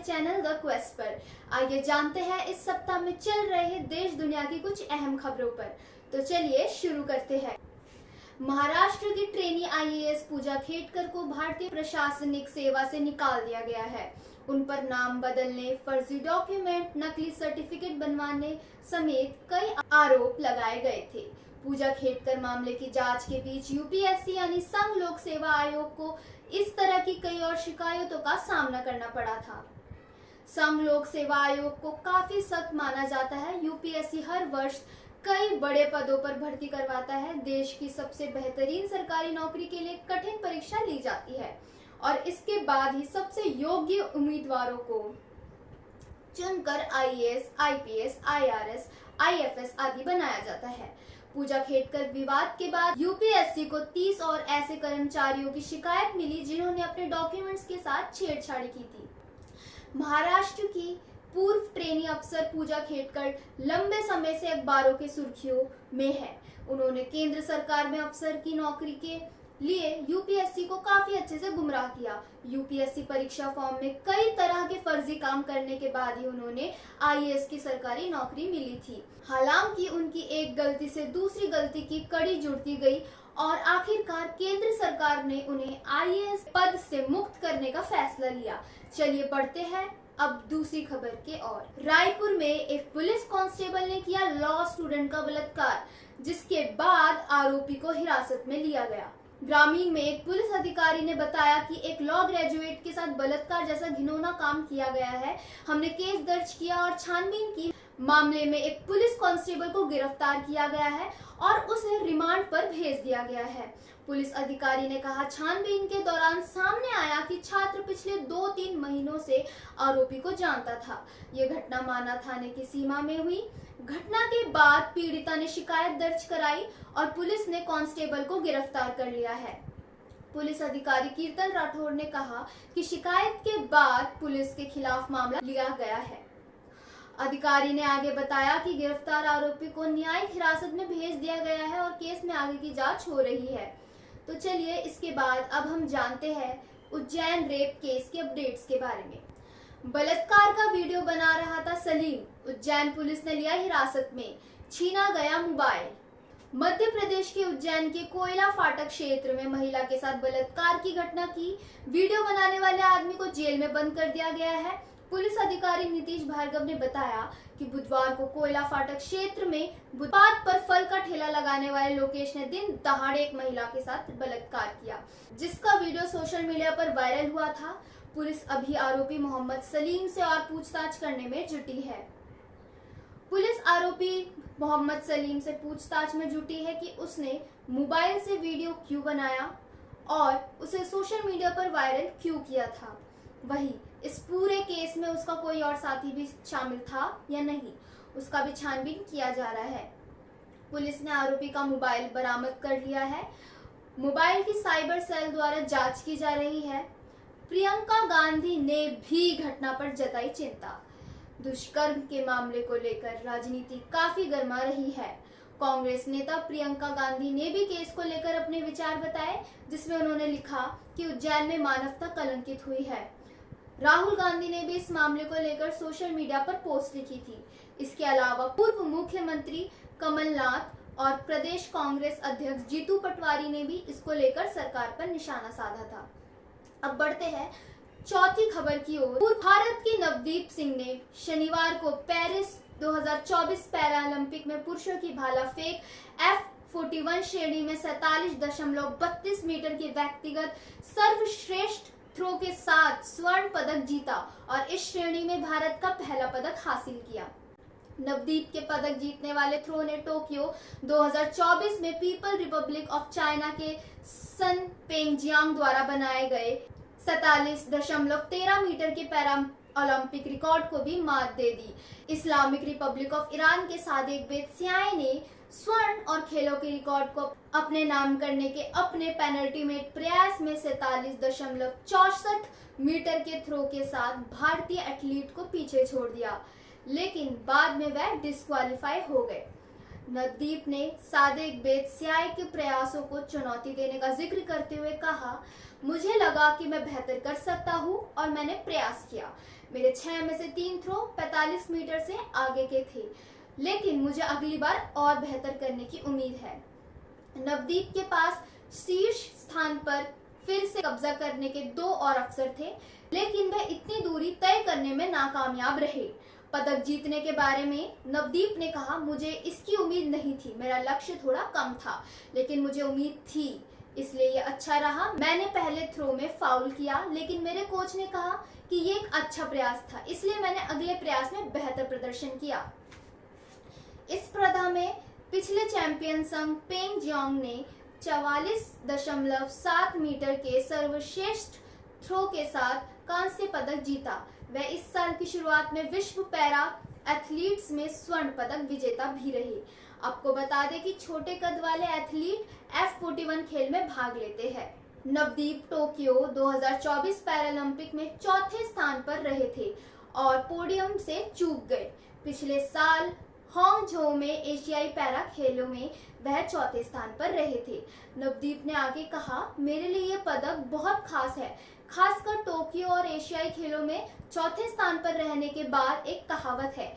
Channel the quest पर। आइए जानते हैं इस सप्ताह में चल रहे देश दुनिया की कुछ अहम खबरों पर। तो चलिए शुरू करते हैं। महाराष्ट्र की ट्रेनी आईएएस पूजा खेडकर को भारतीय प्रशासनिक सेवा से निकाल दिया गया है। उन पर नाम बदलने, फर्जी डॉक्यूमेंट, नकली सर्टिफिकेट बनवाने समेत कई आरोप लगाए गए थे। पूजा खेडकर मामले की जांच के बीच यूपीएससी यानी संघ लोक सेवा आयोग को इस तरह की कई और शिकायतों का सामना करना पड़ा था। संघ लोक सेवा आयोग को काफी सख्त माना जाता है। यूपीएससी हर वर्ष कई बड़े पदों पर भर्ती करवाता है। देश की सबसे बेहतरीन सरकारी नौकरी के लिए कठिन परीक्षा ली जाती है और इसके बाद ही सबसे योग्य उम्मीदवारों को चुनकर आईएएस, आईपीएस, आईआरएस, आईएफएस आदि बनाया जाता है। पूजा खेडकर विवाद के बाद यूपीएससी को 30 और ऐसे कर्मचारियों की शिकायत मिली जिन्होंने अपने डॉक्यूमेंट्स के साथ छेड़छाड़ की थी। महाराष्ट्र की पूर्व ट्रेनी अफसर पूजा खेडकर लंबे समय से अखबारों के सुर्खियों में है। उन्होंने केंद्र सरकार में अफसर की नौकरी के लिए यूपीएससी को काफी अच्छे से गुमराह किया। यूपीएससी परीक्षा फॉर्म में कई तरह के फर्जी काम करने के बाद ही उन्होंने आईएएस की सरकारी नौकरी मिली थी। हालांकि उनकी एक गलती से दूसरी गलती की कड़ी जुड़ती गई और आखिरकार केंद्र सरकार ने उन्हें आईएएस पद से मुक्त करने का फैसला लिया। चलिए बढ़ते हैं अब दूसरी खबर के ओर। रायपुर में एक पुलिस कांस्टेबल ने किया लॉ स्टूडेंट का बलात्कार, जिसके बाद आरोपी को हिरासत में लिया गया। ग्रामीण में एक पुलिस अधिकारी ने बताया कि एक लॉ ग्रेजुएट के साथ बलात्कार जैसा घिनौना काम किया गया है। हमने केस दर्ज किया और छानबीन की। मामले में एक पुलिस कांस्टेबल को गिरफ्तार किया गया है और उसे रिमांड पर भेज दिया गया है। पुलिस अधिकारी ने कहा, छानबीन के दौरान सामने आया कि छात्र पिछले 2-3 महीनों से आरोपी को जानता था। ये घटना माना थाने की सीमा में हुई। घटना के बाद पीड़िता ने शिकायत दर्ज कराई और पुलिस ने कांस्टेबल को गिरफ्तार कर लिया है। पुलिस अधिकारी कीर्तन राठौर ने कहा कि शिकायत के बाद पुलिस के खिलाफ मामला लिया गया है। अधिकारी ने आगे बताया कि गिरफ्तार आरोपी को न्यायिक हिरासत में भेज दिया गया है और केस में आगे की जांच हो रही है। तो चलिए इसके बाद अब हम जानते हैं उज्जैन रेप केस के अपडेट्स के बारे में। बलात्कार का वीडियो बना रहा था सलीम, उज्जैन पुलिस ने लिया हिरासत में, छीना गया मोबाइल। मध्य प्रदेश के उज्जैन के कोयला फाटक क्षेत्र में महिला के साथ बलात्कार की घटना की वीडियो बनाने वाले आदमी को जेल में बंद कर दिया गया है। पुलिस अधिकारी नीतीश भार्गव ने बताया कि बुधवार को कोयला फाटक क्षेत्र में फुटपाथ पर फल का ठेला लगाने वाले लोकेश ने दिन दहाड़े एक महिला के साथ बलात्कार किया, जिसका वीडियो सोशल मीडिया पर वायरल हुआ था। पुलिस अभी आरोपी मोहम्मद सलीम से और पूछताछ करने में जुटी है। पुलिस आरोपी मोहम्मद सलीम से पूछताछ में जुटी है कि उसने मोबाइल से वीडियो क्यों बनाया और उसे सोशल मीडिया पर वायरल क्यों किया था। वहीं इस पूरे केस में उसका कोई और साथी भी शामिल था या नहीं, उसका भी छानबीन किया जा रहा है। पुलिस ने आरोपी का मोबाइल बरामद कर लिया है। मोबाइल की साइबर सेल द्वारा जांच की जा रही है। प्रियंका गांधी ने भी घटना पर जताई चिंता। दुष्कर्म के मामले को लेकर राजनीति काफी गर्मा रही है। कांग्रेस नेता प्रियंका गांधी ने भी केस को लेकर अपने विचार बताए, जिसमें उन्होंने लिखा कि उज्जैन में मानवता कलंकित हुई है। राहुल गांधी ने भी इस मामले को लेकर सोशल मीडिया पर पोस्ट लिखी थी। इसके अलावा पूर्व मुख्यमंत्री कमलनाथ और प्रदेश कांग्रेस अध्यक्ष जीतू पटवारी ने भी इसको लेकर सरकार पर निशाना साधा था। अब बढ़ते हैं चौथी खबर की ओर। भारत की नवदीप सिंह ने शनिवार को पेरिस 2024 पैरालंपिक में पुरुषों की भाला फेंक F41 श्रेणी में 47.32 मीटर की व्यक्तिगत सर्वश्रेष्ठ थ्रो के साथ स्वर्ण पदक जीता और इस श्रेणी में भारत का पहला पदक हासिल किया। नवदीप के पदक जीतने वाले थ्रो ने टोक्यो 2024 में पीपल रिपब्लिक ऑफ चाइना के सन पेंगजियांग द्वारा बनाए गए 47.13 मीटर के पैरा ओलंपिक रिकॉर्ड को भी मात दे दी। इस्लामिक रिपब्लिक ऑफ ईरान के सादिक बेत्सियाई ने स्वर्ण और खेलों के रिकॉर्ड को अपने नाम करने के अपने पेनल्टीमेट प्रयास में 47.64 मीटर के थ्रो के साथ भारतीय एथलीट को पीछे छोड़ दिया, लेकिन बाद में वह डिस्क्वालीफाई हो गए। नवदीप ने सादिक बेत्सियाई के प्रयासों को चुनौती देने का जिक्र करते हुए कहा, मुझे लगा कि मैं बेहतर कर सकता हूं और मैंने प्रयास किया। मेरे 6 में से 3 थ्रो 45 मीटर से आगे के थे, लेकिन मुझे अगली बार और बेहतर करने की उम्मीद है। नवदीप के पास शीर्ष स्थान पर फिर से कब्जा करने के 2 और अवसर थे, लेकिन वह इतनी दूरी तय करने में नाकामयाब रहे। पदक जीतने के बारे में नवदीप ने कहा, मुझे इसकी उम्मीद नहीं थी, मेरा लक्ष्य थोड़ा कम था, लेकिन मुझे उम्मीद थी, इसलिए ये अच्छा रहा। मैंने पहले थ्रो में फाउल किया, लेकिन मेरे कोच ने कहा कि ये एक अच्छा प्रयास था, इसलिए मैंने अगले प्रयास में बेहतर प्रदर्शन किया। इस स्पर्धा में पिछले चैंपियन संग पेंग जियांग ने 44.7 मीटर के सर्वश्रेष्ठ थ्रो के साथ कांस्य पदक जीता। वह इस साल की शुरुआत में विश्व पैरा एथलीट्स में स्वर्ण पदक विजेता भी रही। आपको बता दें कि छोटे कद वाले एथलीट F41 खेल में भाग लेते हैं। नवदीप टोक्यो 2024 पैरालंपिक में चौथे स्थान पर रहे थे और पोडियम से चूक गए। पिछले साल हांगझो में एशियाई पैरा खेलों में वह चौथे स्थान पर रहे थे। नवदीप ने आगे कहा, मेरे लिए यह पदक बहुत खास है, खासकर टोक्यो और एशियाई खेलों में चौथे स्थान पर रहने के बाद। एक कहावत है,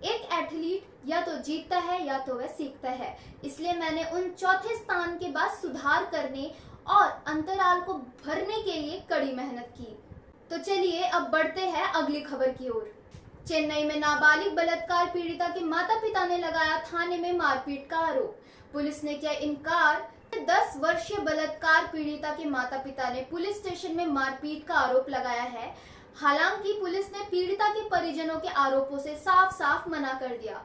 एक एथलीट या तो जीतता है या तो वह सीखता है, इसलिए मैंने उन चौथे स्थान के बाद सुधार करने और अंतराल को भरने के लिए कड़ी मेहनत की। तो चलिए अब बढ़ते हैं अगली खबर की ओर। चेन्नई में नाबालिग बलात्कार पीड़िता के माता पिता ने लगाया थाने में मारपीट का आरोप। पुलिस ने किया इनकार। 10 वर्षीय बलात्कार पीड़िता के माता पिता ने पुलिस स्टेशन में मारपीट का आरोप लगाया है। हालांकि पुलिस ने पीड़िता के परिजनों के आरोपों से साफ साफ मना कर दिया।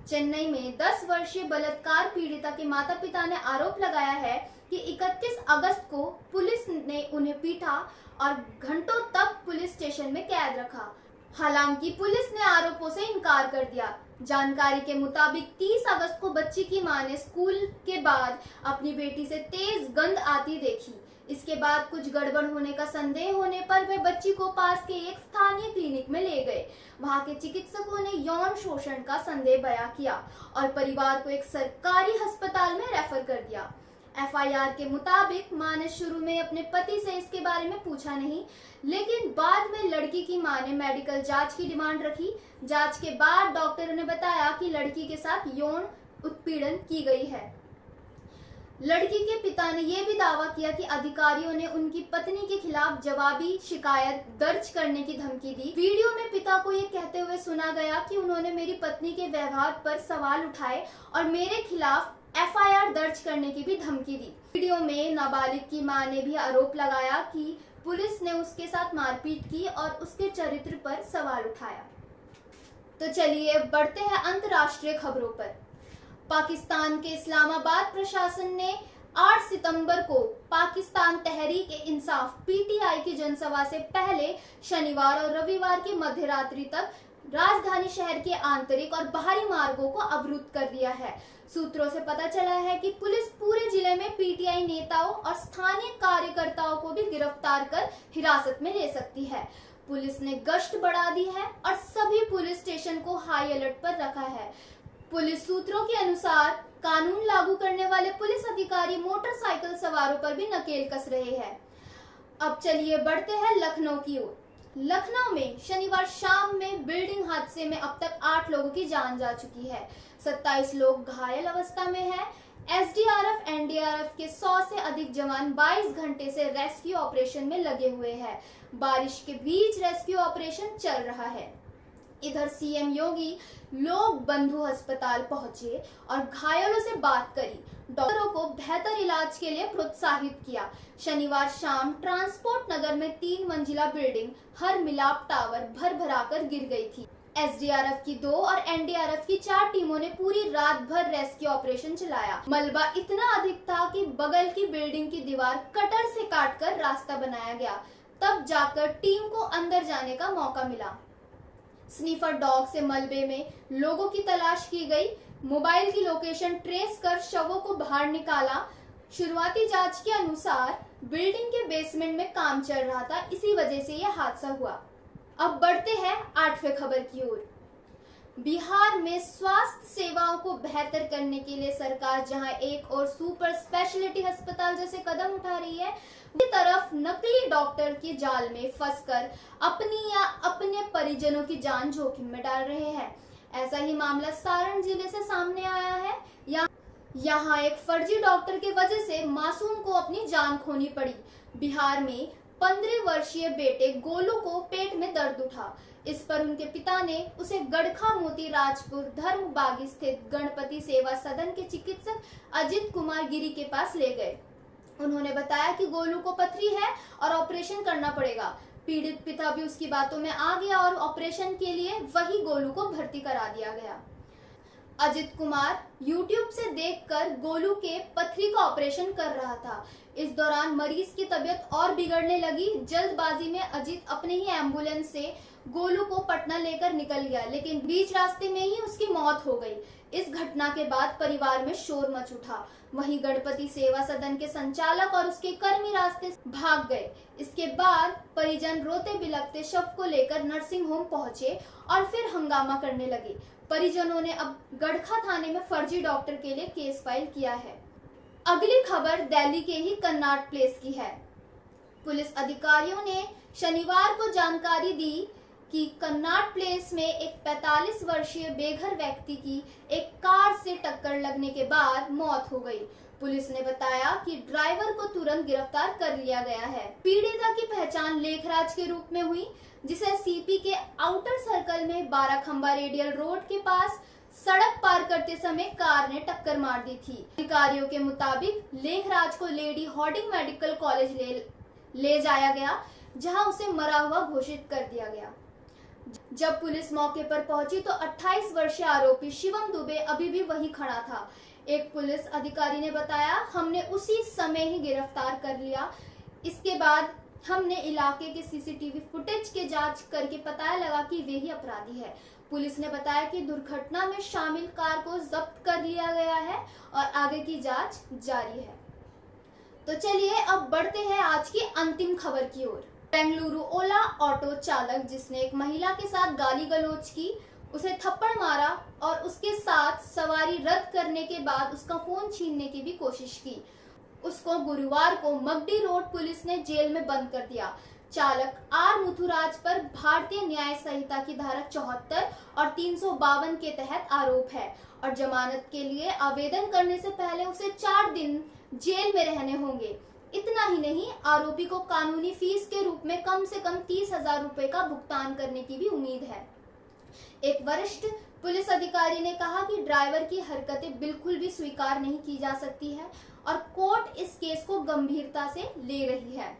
चेन्नई में 10 वर्षीय बलात्कार पीड़िता के माता पिता ने आरोप लगाया है कि 31 अगस्त को पुलिस ने उन्हें पीटा और घंटों तक पुलिस स्टेशन में कैद रखा। हालांकि पुलिस ने आरोपों से इनकार कर दिया। जानकारी के मुताबिक 30 अगस्त को बच्ची की मां ने स्कूल के बाद अपनी बेटी से तेज गंध आती देखी। इसके बाद कुछ गड़बड़ होने का संदेह होने पर वे बच्ची को पास के एक स्थानीय क्लिनिक में ले गए। वहां के चिकित्सकों ने यौन शोषण का संदेह बयां किया और परिवार को एक सरकारी अस्पताल में रेफर कर दिया। एफआईआर के मुताबिक मां ने शुरू में अपने पति से इसके बारे में पूछा नहीं, लेकिन बाद में लड़की की मां ने मेडिकल जांच की डिमांड रखी। जांच के बाद डॉक्टरों ने बताया कि लड़की के साथ यौन उत्पीड़न की गई है। लड़की के पिता ने यह भी दावा किया कि अधिकारियों ने उनकी पत्नी के खिलाफ जवाबी शिकायत दर्ज करने की धमकी दी। वीडियो में पिता को यह कहते हुए सुना गया कि उन्होंने मेरी पत्नी के व्यवहार पर सवाल उठाए और मेरे खिलाफ एफआईआर दर्ज करने की भी धमकी दी। वीडियो में नाबालिग की मां ने भी आरोप लगाया कि पुलिस ने उसके साथ मारपीट की और उसके चरित्र पर सवाल उठाया। तो चलिए बढ़ते हैं अंतर्राष्ट्रीय खबरों पर। पाकिस्तान के इस्लामाबाद प्रशासन ने 8 सितंबर को पाकिस्तान तहरीक-ए-इंसाफ पीटीआई की जनसभा से पहले शनिवार और रविवार की मध्यरात्रि तक राजधानी शहर के आंतरिक और बाहरी मार्गों को अवरुद्ध कर दिया है। सूत्रों से पता चला है कि पुलिस पूरे जिले में पीटीआई नेताओं और स्थानीय कार्यकर्ताओं को भी गिरफ्तार कर हिरासत में ले सकती है। पुलिस ने गश्त बढ़ा दी है और सभी पुलिस स्टेशन को हाई अलर्ट पर रखा है। पुलिस सूत्रों के अनुसार कानून लागू करने वाले पुलिस अधिकारी मोटरसाइकिल सवारों पर भी नकेल कस रहे हैं। अब चलिए बढ़ते हैं लखनऊ की ओर। लखनऊ में शनिवार शाम में बिल्डिंग हादसे में अब तक 8 लोगों की जान जा चुकी है। 27 लोग घायल अवस्था में हैं। एसडीआरएफ एनडीआरएफ के 100 से अधिक जवान 22 घंटे से रेस्क्यू ऑपरेशन में लगे हुए हैं। बारिश के बीच रेस्क्यू ऑपरेशन चल रहा है। इधर सीएम योगी लोक बंधु अस्पताल पहुंचे और घायलों से बात करी, डॉक्टरों को बेहतर इलाज के लिए प्रोत्साहित किया। शनिवार शाम ट्रांसपोर्ट नगर में 3 मंजिला बिल्डिंग हर मिलाप टावर भर भराकर गिर गई थी। एसडीआरएफ की 2 और एनडीआरएफ की 4 टीमों ने पूरी रात भर रेस्क्यू ऑपरेशन चलाया। मलबा इतना अधिक था कि बगल की बिल्डिंग की दीवार कटर से काटकर रास्ता बनाया गया, तब जाकर टीम को अंदर जाने का मौका मिला। स्नीफर डॉग से मलबे में लोगों की तलाश की गई। मोबाइल की लोकेशन ट्रेस कर शवों को बाहर निकाला। शुरुआती जांच के अनुसार बिल्डिंग के बेसमेंट में काम चल रहा था, इसी वजह से यह हादसा हुआ। अब बढ़ते हैं 8वें खबर की ओर। बिहार में स्वास्थ्य सेवाओं को बेहतर करने के लिए सरकार जहां एक और सुपर स्पेशलिटी अस्पताल जैसे कदम उठा रही है, दूसरी तरफ नकली डॉक्टर के जाल में फंसकर अपनी या अपने परिजनों की जान जोखिम में डाल रहे हैं। ऐसा ही मामला सारण जिले से सामने आया है। यहाँ एक फर्जी डॉक्टर की वजह से मासूम को अपनी जान खोनी पड़ी। बिहार में 15 वर्षीय बेटे गोलू को पेट में दर्द उठा। इस पर उनके पिता ने उसे गड़खा मोती राजपुर धर्मबागी स्थित गणपति सेवा सदन के चिकित्सक अजित कुमार गिरी के पास ले गए। उन्होंने बताया कि गोलू को पथरी है और ऑपरेशन करना पड़ेगा। पीड़ित पिता भी उसकी बातों में आ गया और ऑपरेशन के लिए वही गोलू को भर्ती करा दिया गया। अजित कुमार YouTube से देखकर गोलू के पथरी का ऑपरेशन कर रहा था। इस दौरान मरीज की तबीयत और बिगड़ने लगी। जल्दबाजी में अजित अपने ही एम्बुलेंस से गोलू को पटना लेकर निकल गया, लेकिन बीच रास्ते में ही उसकी मौत हो गई। इस घटना के बाद परिवार में शोर मच उठा। वहीं गणपति सेवा सदन के संचालक और उसके कर्मी रास्ते से भाग गए। इसके बाद परिजन रोते बिलखते शव को लेकर नर्सिंग होम पहुंचे और फिर हंगामा करने लगे। परिजनों ने अब गड़खा थाने में फर्जी डॉक्टर के लिए केस फाइल किया है। अगली खबर दिल्ली के ही कन्नाट प्लेस की है। पुलिस अधिकारियों ने शनिवार को जानकारी दी कि कन्नाट प्लेस में एक 45 वर्षीय बेघर व्यक्ति की एक कार से टक्कर लगने के बाद मौत हो गई। पुलिस ने बताया कि ड्राइवर को तुरंत गिरफ्तार कर लिया गया है। पीड़िता की पहचान लेखराज के रूप में हुई, जिसे सीपी के आउटर सर्कल में 12 खंबा रेडियल रोड के पास सड़क पार करते समय कार ने टक्कर मार दी थी। अधिकारियों के मुताबिक लेखराज को लेडी हार्डिंग मेडिकल कॉलेज ले जाया गया, जहां उसे मरा हुआ घोषित कर दिया गया। जब पुलिस मौके पर पहुंची तो 28 वर्षीय आरोपी शिवम दुबे अभी भी वहीं खड़ा था। एक पुलिस अधिकारी ने बताया, हमने उसी समय ही गिरफ्तार कर लिया। इसके बाद हमने इलाके के सीसीटीवी फुटेज के जांच करके पता लगा कि वे ही अपराधी है। पुलिस ने बताया कि दुर्घटना में शामिल कार को जब्त कर लिया गया है और आगे की जांच जारी है। तो चलिए अब बढ़ते हैं आज की अंतिम खबर की ओर। बेंगलुरु ओला ऑटो चालक जिसने एक महिला के साथ गाली गलौज की, उसे थप्पड़ मारा और उसके साथ सवारी रद्द करने के बाद उसका फोन छीनने की भी कोशिश की। उसको गुरुवार को मगडी रोड पुलिस ने जेल में बंद कर दिया। चालक आर मुथुराज पर भारतीय न्याय संहिता की धारा 74 और 352 के तहत आरोप है और जमानत के लिए आवेदन करने से पहले उसे 4 दिन जेल में रहने होंगे। इतना ही नहीं, आरोपी को कानूनी फीस के रूप में कम से कम 30,000 रुपए का भुगतान करने की भी उम्मीद है। एक वरिष्ठ पुलिस अधिकारी ने कहा कि ड्राइवर की हरकतें बिल्कुल भी स्वीकार नहीं की जा सकती है और कोर्ट इस केस को गंभीरता से ले रही है।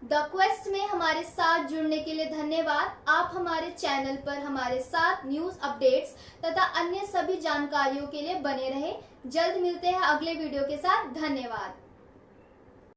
द क्वेस्ट में हमारे साथ जुड़ने के लिए धन्यवाद। आप हमारे चैनल पर हमारे साथ न्यूज अपडेट्स तथा अन्य सभी जानकारियों के लिए बने रहे। जल्द मिलते हैं अगले वीडियो के साथ। धन्यवाद।